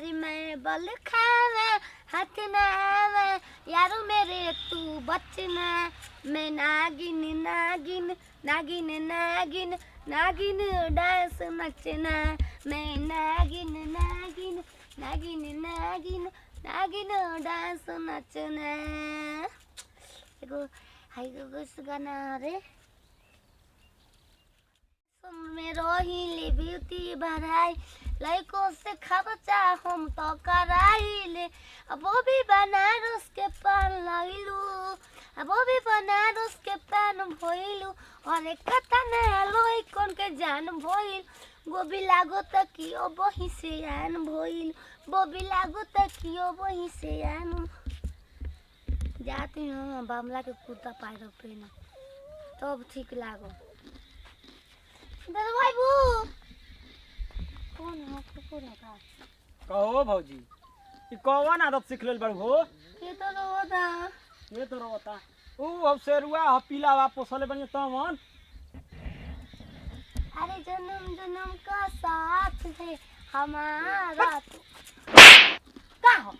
मारी मैं बल खावे हाथ ना आवे यारो मेरे तू बचना मैं नागिन नागिन नागिन नागिन नागिन डांस नचना मैं नागिन नागिन नागिन नागिन नागिन डांस नचना। एगो हाय गो गाना रे में रहिले ब्यूटी बढ़ाई लड़कों से खर्चा हम तो कराइले अब वो भी बनारस के पान लइलू अब वो भी बनारस के पान भइलू और एक कथा ना लोई कौन के जान भइल गोभी लागो तकियो बही से आन भइल गोभी लागो तकियो बही से आन जाती हूँ बामला के कुर्ता पायरो पहना तब ठीक लागो। कहो भौजी ई कौन आदत सीख लेल बड़ हो? ये तो रोता ऊ अब शेरुआ ह पीला वा पोसले बनी तमन। अरे जन्म जन्म का साथ है हमारा तो का हो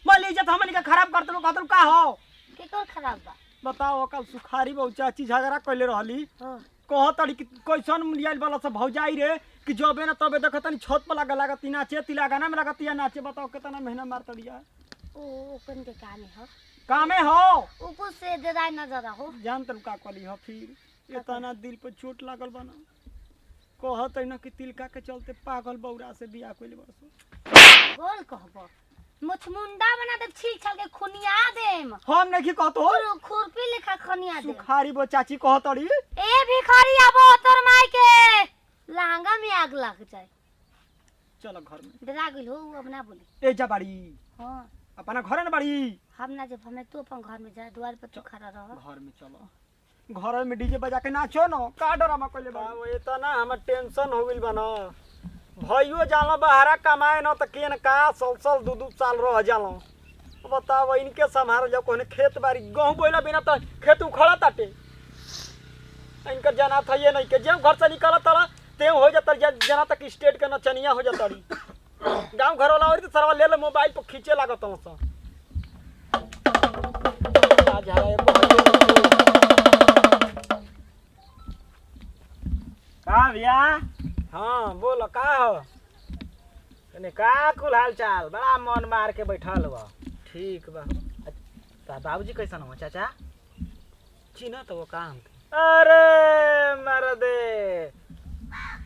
मली इज्जत हमनी के खराब कर दलो कहत का हो के कर खराब बा बताओ कल सुखारी बहु चाची झगड़ा कइले रहली हां कहतड़ी कि कैसन लियाल वाला सब भौजाई रे कि जबे ना तबे देखतनी छत पर लागती नाचे तिला गाना में लगतिया नाचे बताओ कितना मेहनत मारतड़िया ओ कन के कामे हो कामे हो ऊपर से देदाई नजर हो जान तब का कली हो फिर इतना दिल पर चोट लागल बना कहत न कि तिलका के चलते पागल बौरा से बियाह कइले बरसो बोल कहबो मुछमुंडा बना दे छील छाल के खुनिया देम हम नहीं कहतो खुरपी लेखा खनिया दे सुखारी बो चाची कहतड़ी ए भिखारी आबो तोर माई के लहंगा में आग लग जाए चलो घर में डरा गेल हो अब ना बोली ए जा बाड़ी हां अपना घर न बाड़ी हम ना जब हमें तू अपन घर में जा द्वार पर तू खड़ा रह घर में चलो घर में डीजे बजा के नाचो न का डरामा कइले बा इतना हमर टेंशन हो गेल बना भइयो जाला बाहरा कमाए न त केन का साल दू साल रह जाला बताओ इनके संभाल जाओ कोने खेत बाड़ी गहूं बोइला बिना त खेत उखड़ा ताटे इनकर जना था ये नहीं के जे घर से निकल तला ते हो जाता जना तक स्टेट के नचनिया हो जाताड़ी गांव घर वाला और तो सरवा ले ले मोबाइल पर खींचे लागत हूं आज है का भैया हां बोलो का हो कने का कुल हाल चाल बड़ा मन मार के बैठल बा ठीक बा ता बाबूजी कैसन हो चाचा चिन्ह तो वो काम अरे मर्दे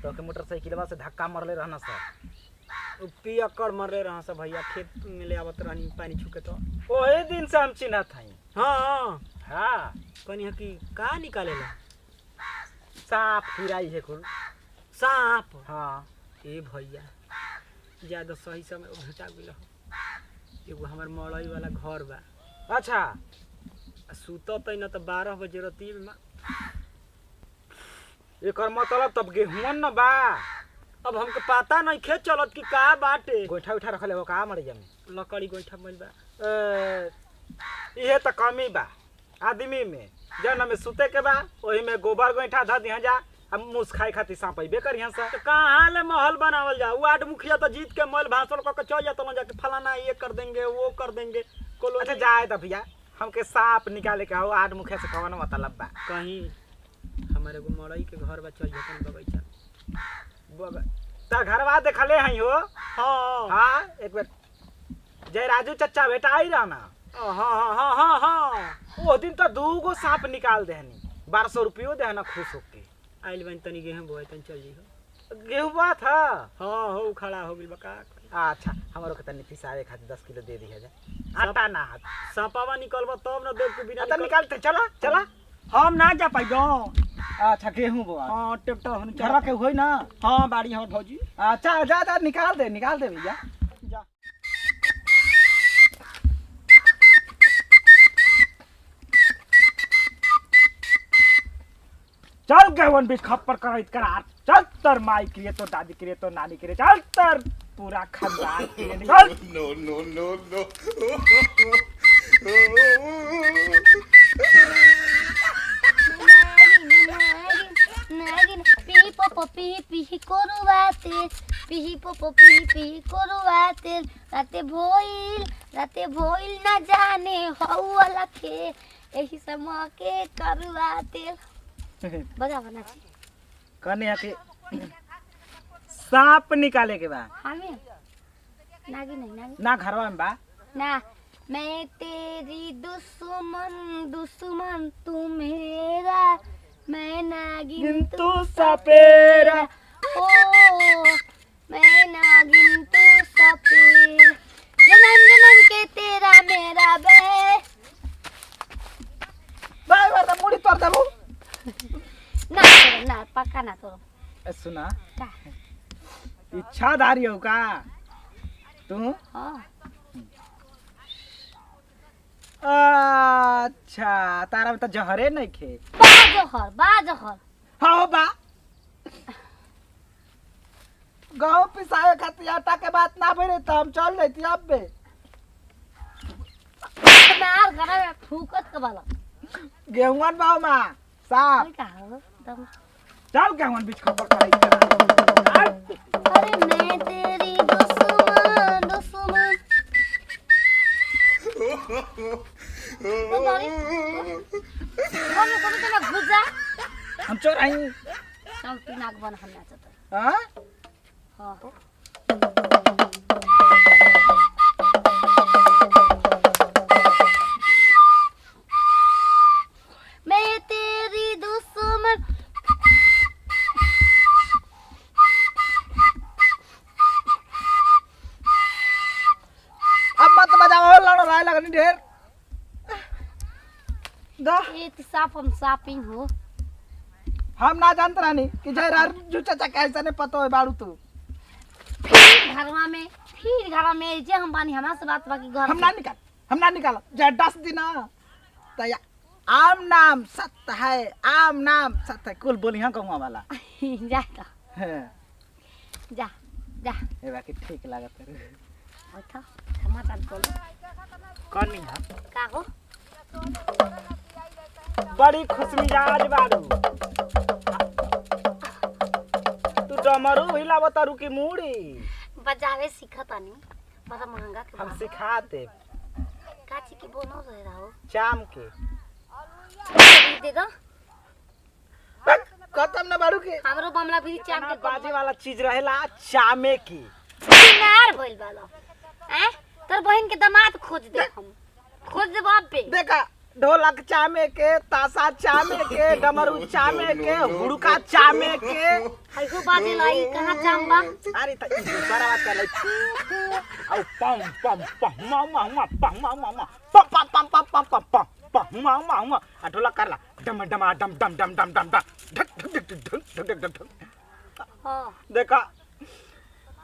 तो के मोटरसाइकिलवा से धक्का मारले रहना सर पियक्कड़ मरे रहा सब भैया खेत में ले आवत रहनी पानी छुके तो ओही दिन से हम चिन्हत हई हां हां कनी की का निकालेला सांप फिराई है कुल सांप हां ए भैया ज्यादा सही समय भेटा गेल एगो हमर मड़ई वाला घर बा अच्छा सुतत न त 12 बजे रती में एकर मतलब तब गेहूं न बा अब हमके पता नहीं खेत चलत कि का बाटे गोइठा उठा रखले हो का मर जामे लकड़ी गोइठा मिल बा इहे त कमी बा आदमी में जन में सुते के बा ओही में गोबर गोइठा ध दिहा जा अब मुस खाए खातिर सांप अइबे करिहन सा कहाँ ले महल बनावल जा वार्ड मुखिया तो जीत के मल भाषण क के चल जात न जाके फलाना ये कर देंगे वो कर देंगे कोलो अच्छा जाए त भैया हमके सांप निकाले के हो आठ मुखिया से कवन मतलब बा कहीं हमारे को मड़ई के घर बा चल जतन बगैचा त घरवा देखले हई हो हां हां एक बार जय राजू चचा बेटा आई रहना हां हां हां हां ओ दिन त दूगो सांप निकाल देहनी 1200 रुपयो देहना खुश होके आइल बन तनी गेहूं बोए तन चल जी गेहूं बा था हां हो खड़ा हो गेल बका अच्छा हमरो के तनी पिसावे खातिर 10 किलो दे दिया जा आटा ना हाथ सांपावा निकलबा तब न देव के बिना आता निकालते चला चला हम ना जा पाइबो अच्छा गेहूं बा हां ट्रैक्टर हन घरवा के होई ना हां बाड़ी हमर भौजी अच्छा जा जा निकाल दे भैया जा चल गेहूं बीच खप्पर करैत करा चल तर माई के लिए तो दादी के लिए तो नानी के लिए चल तर पूरा खानदान के लिए निकल no नागिन पी पोपो पिही पिही कोरुआ तेल पिही पोपो पिही पिही कोरुआ तेल राते भोइल न जाने हौ वाला खे एही समय के करुआ तेल बजा बना छी कन्या के सांप निकाले के बा हमें नागी नहीं नागी ना घरवा में बा ना मैं तेरी दुश्मन तू मेरा मैं नागिन तू सपेरा ओ मैं नागिन तू सपेरा जन्म जन्म के तेरा मेरा बे बाय बार मुड़ी तोड़ देबो ना पक्का ना तो सुना का इच्छाधारी हो का तू हां अच्छा तारा में तो जहरे नहीं खे बाजहर हाँ बा गाँव पिसाए खातिर आटा के बात ना बने तो हम चल रही अब बे मार घर में फूकत के वाला गेहूं बाव मां साफ कोई का हो दम चल गेहूं बीच खबर कराई अरे मैं तेरी दुश्मन कौन तो घुस जा हम चोर आई चल तू नाक बन हल्ला चता हां हां हो मैं तेरी दुश्मन अब मत बजाओ लड़ रहा लगनी ढेर दा ये तो साफ हम शॉपिंग हो हम ना जानत रानी कि जय जू चाचा कैसे ने पतो है बाड़ू तू फिर घरवा में जे हम बानी हमरा से बात बाकी घर हम ना निकाल जय 10 दिन तया आम नाम सत्य है कुल बोली हां कहूं वाला जा तो जा ए बाकी ठीक लागत है अच्छा टमाटर को कनी हां का हो बड़ी खुशमिजाज बारू तू डमरू हिलावत तारू की मूड़ी बजावे सीखतानी बड़ा महंगा के हम सिखा दे काची की बोनो रहे रहो चाम के दे दो खत्म ना बारू के हमरो बमला भी चाम के बाजे वाला चीज रहेला चामे की नार भइल बालो हैं तोर बहन के दामाद खोज दे हम खोज दे बाप पे देखा ढोलक चामे के ताशा चामे के डमरू चामे के हुड़का चामे के हइको बाजे लाई कहां चांबा अरे त ई सारा बात कर लै औ पम पम पम मा मा मा पम मा मा मा पम पम पम पम पम पम पम पम मा मा मा आ ढोलक करला डम डम डम डम डम डम डम ढक ढक ढक ढक ढक हां देखा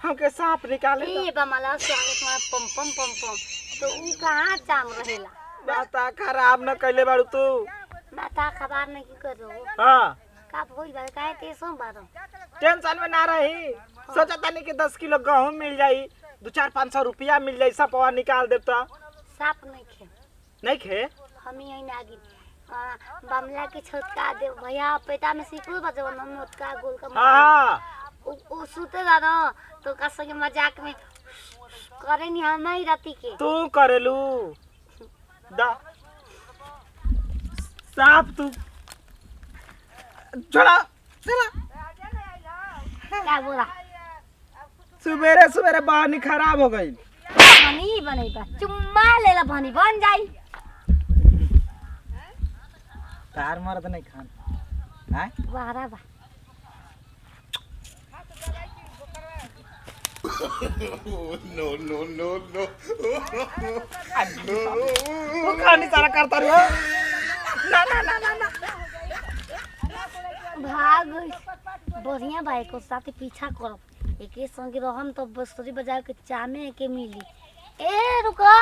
हमके सांप निकाले ई बमला स्वागत में पम पम पम पम तो ऊ कहां चाम रहेला माता खराब न कैले बाड़ू तू माता खबर नहीं की करो हां का भइल बा काहे तेसो बारो टेंशन में ना रही सोचा तानी कि 10 किलो गेहूं मिल जाई 2-4-500 रुपया मिल जाई सब पवा निकाल देब त साप नहीं खे हम यही नागिन बमला के छोटका दे भैया पेटा में सिकू बजो न मोटका गोल का हां उ सुते जा न तो का संगे मजाक में करे नहीं हम ही राती के तू करेलू दा साफ तू चला क्या बोला सुबेरे सुबेरे बानी खराब हो गई बनी बने बा चुम्मा लेला बनी बन जाई तार मरद नहीं खान हैं वारा बा no. वो कहानी सारा करता रहो ना भाग बढ़िया बाइक को साथे पीछा करब एके संगे रहम तो बसरी बजाए के चामे के मिली ए रुका